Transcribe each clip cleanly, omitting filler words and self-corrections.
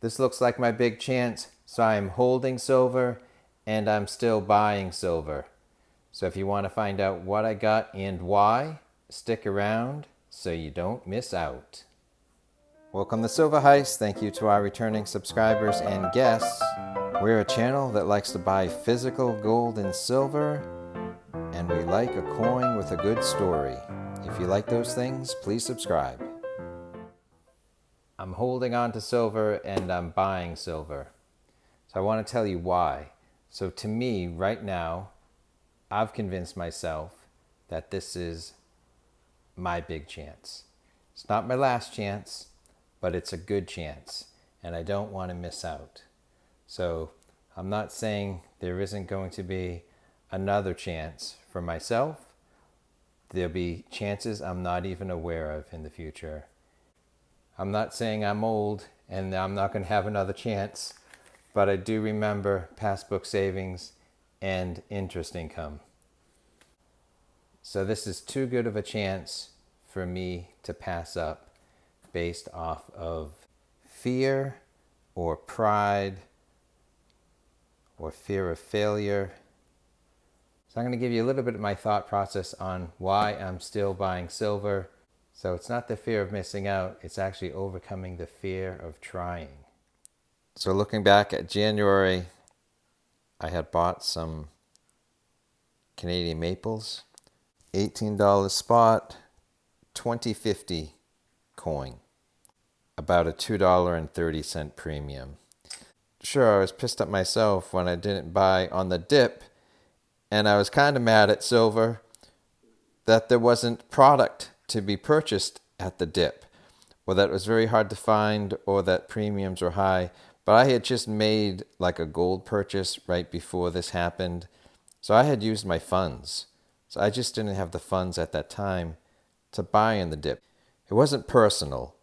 This looks like my big chance, so I'm holding silver and I'm still buying silver. So if you want to find out what I got and why, stick around so you don't miss out. Welcome to Silver Heist. Thank you to our returning subscribers and guests. We're a channel that likes to buy physical gold and silver, and we like a coin with a good story. If you like those things, please subscribe. I'm holding on to silver and I'm buying silver. So I want to tell you why. So to me, right now, I've convinced myself that this is my big chance. It's not my last chance, but it's a good chance, and I don't want to miss out. So I'm not saying there isn't going to be another chance for myself. There'll be chances I'm not even aware of in the future. I'm not saying I'm old and I'm not going to have another chance, but I do remember past book savings and interest income. So this is too good of a chance for me to pass up based off of fear or pride or fear of failure. So I'm going to give you a little bit of my thought process on why I'm still buying silver. So it's not the fear of missing out, it's actually overcoming the fear of trying. So looking back at January, I had bought some Canadian maples, $18 spot, $20.50 coin, about a $2.30 premium. Sure, I was pissed at myself when I didn't buy on the dip, and I was kind of mad at silver that there wasn't product to be purchased at the dip, or that it was very hard to find, or that premiums were high. But I had just made like a gold purchase right before this happened, so I had used my funds. So I just didn't have the funds at that time to buy in the dip. It wasn't personal.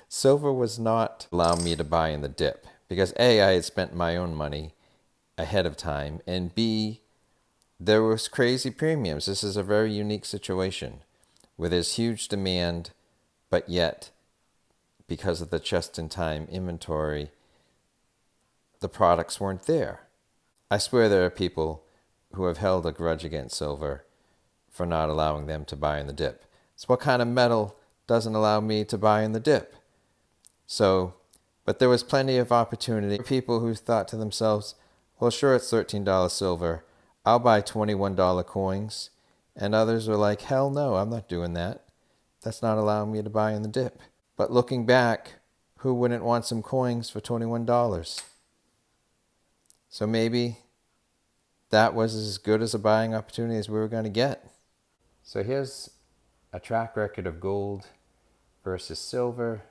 Silver was not allowing me to buy in the dip because A, I had spent my own money ahead of time, and B, there was crazy premiums. This is a very unique situation where there's huge demand, but yet, because of the just-in-time inventory, the products weren't there. I swear there are people who have held a grudge against silver for not allowing them to buy in the dip. So what kind of metal doesn't allow me to buy in the dip? So, but there was plenty of opportunity for people who thought to themselves, well, sure, it's $13 silver. I'll buy $21 coins. And others were like, hell no, I'm not doing that. That's not allowing me to buy in the dip. But looking back, who wouldn't want some coins for $21? So maybe that was as good as a buying opportunity as we were going to get. So here's a track record of gold versus silver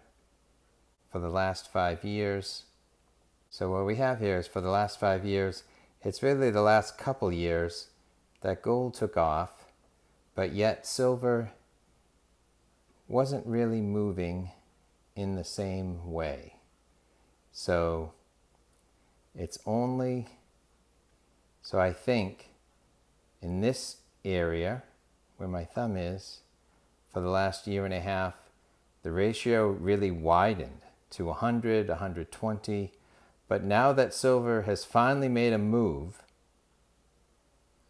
for the last 5 years. So what we have here is for the last 5 years, it's really the last couple years that gold took off, but yet silver wasn't really moving in the same way. So it's only, so I think in this area where my thumb is, for the last year and a half, the ratio really widened to 100, 120. But now that silver has finally made a move,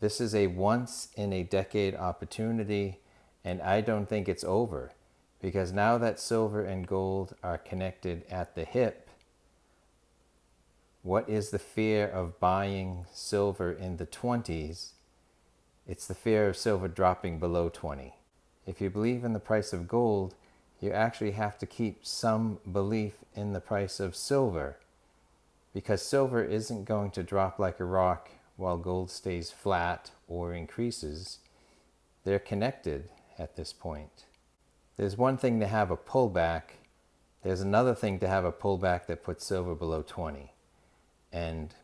this is a once in a decade opportunity, and I don't think it's over, because now that silver and gold are connected at the hip, what is the fear of buying silver in the 20s? It's the fear of silver dropping below 20. If you believe in the price of gold, you actually have to keep some belief in the price of silver, because silver isn't going to drop like a rock while gold stays flat or increases. They're connected at this point. There's one thing to have a pullback. There's another thing to have a pullback that puts silver below 20. And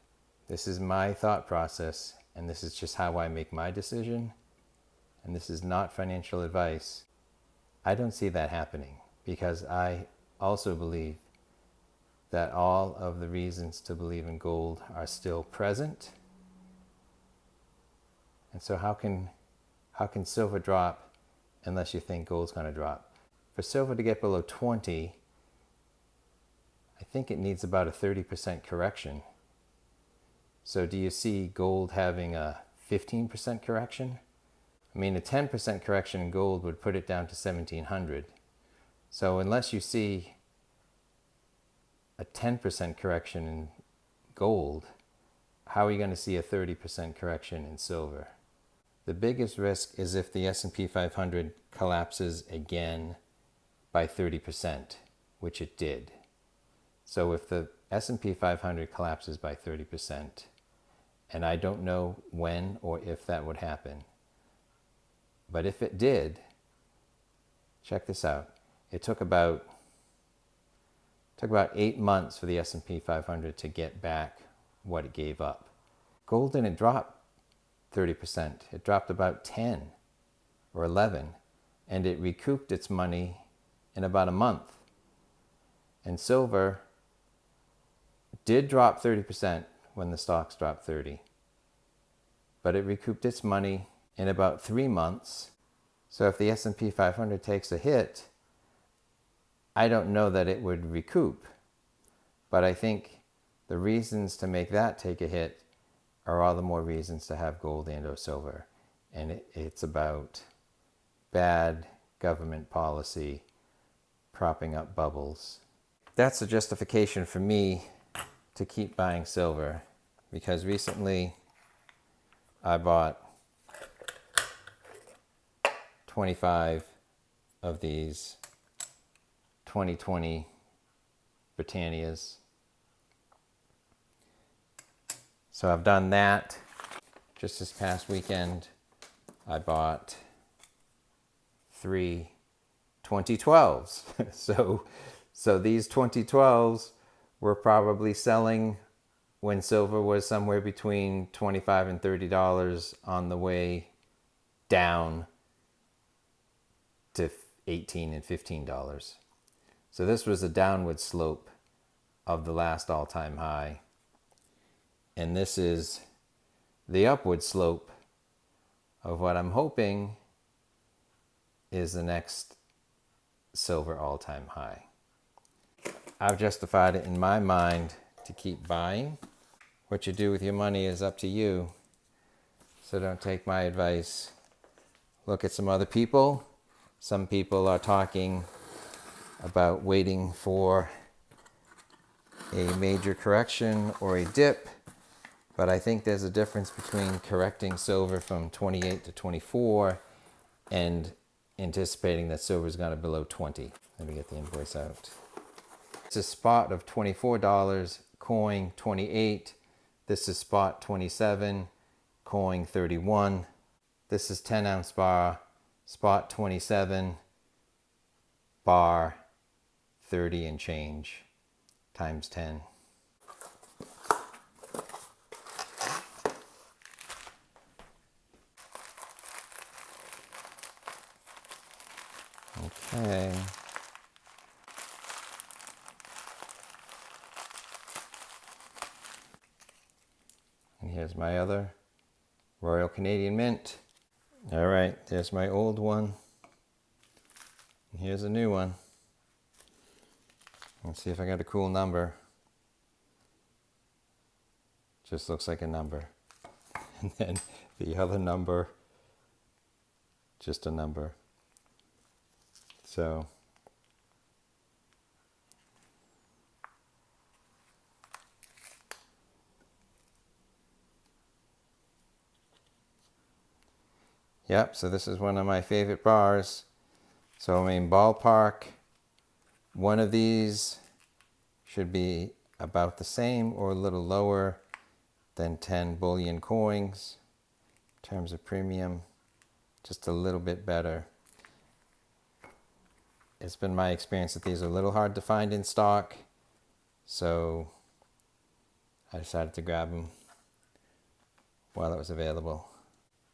this is my thought process, and this is just how I make my decision. And this is not financial advice. I don't see that happening, because I also believe that all of the reasons to believe in gold are still present. And so how can silver drop unless you think gold's going to drop? For silver to get below 20, I think it needs about a 30% correction. So do you see gold having a 15% correction? I mean, a 10% correction in gold would put it down to 1700. So unless you see a 10% correction in gold, how are you going to see a 30% correction in silver? The biggest risk is if the S&P 500 collapses again by 30%, which it did. So if the S&P 500 collapses by 30%, and I don't know when or if that would happen, but if it did, check this out. It took about 8 months for the S&P 500 to get back what it gave up. Gold didn't drop 30%. It dropped about 10 or 11, and it recouped its money in about a month. And silver did drop 30% when the stocks dropped 30, but it recouped its money in about 3 months. So if the S&P 500 takes a hit, I don't know that it would recoup, but I think the reasons to make that take a hit are all the more reasons to have gold and or silver. And it's about bad government policy propping up bubbles. That's a justification for me to keep buying silver, because recently I bought 25 of these 2020 Britannias. So I've done that. Just this past weekend, I bought 3 2012s. So these 2012s were probably selling when silver was somewhere between $25 and $30 on the way down to $18 and $15. So this was a downward slope of the last all-time high. And this is the upward slope of what I'm hoping is the next silver all-time high. I've justified it in my mind to keep buying. What you do with your money is up to you. So don't take my advice. Look at some other people. Some people are talking about waiting for a major correction or a dip. But I think there's a difference between correcting silver from 28 to 24 and anticipating that silver is going to below 20. Let me get the invoice out. It's a spot of $24, coin 28. This is spot 27, coin 31. This is 10 ounce bar, spot 27, bar 30 and change times 10. Okay. And here's my other Royal Canadian Mint. All right, there's my old one. And here's a new one. Let's see if I got a cool number. Just looks like a number. And then the other number, just a number. So yep, so this is one of my favorite bars. So I mean, ballpark, one of these should be about the same or a little lower than 10 bullion coins in terms of premium, just a little bit better. It's been my experience that these are a little hard to find in stock, so I decided to grab them while it was available.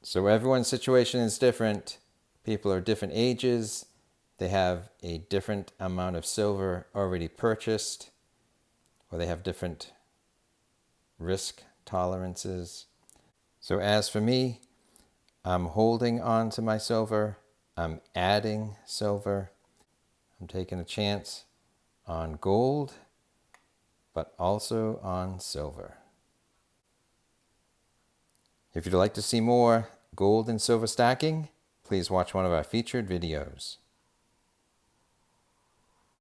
So everyone's situation is different. People are different ages. They have a different amount of silver already purchased, or they have different risk tolerances. So as for me, I'm holding on to my silver. I'm adding silver. I'm taking a chance on gold, but also on silver. If you'd like to see more gold and silver stacking, please watch one of our featured videos.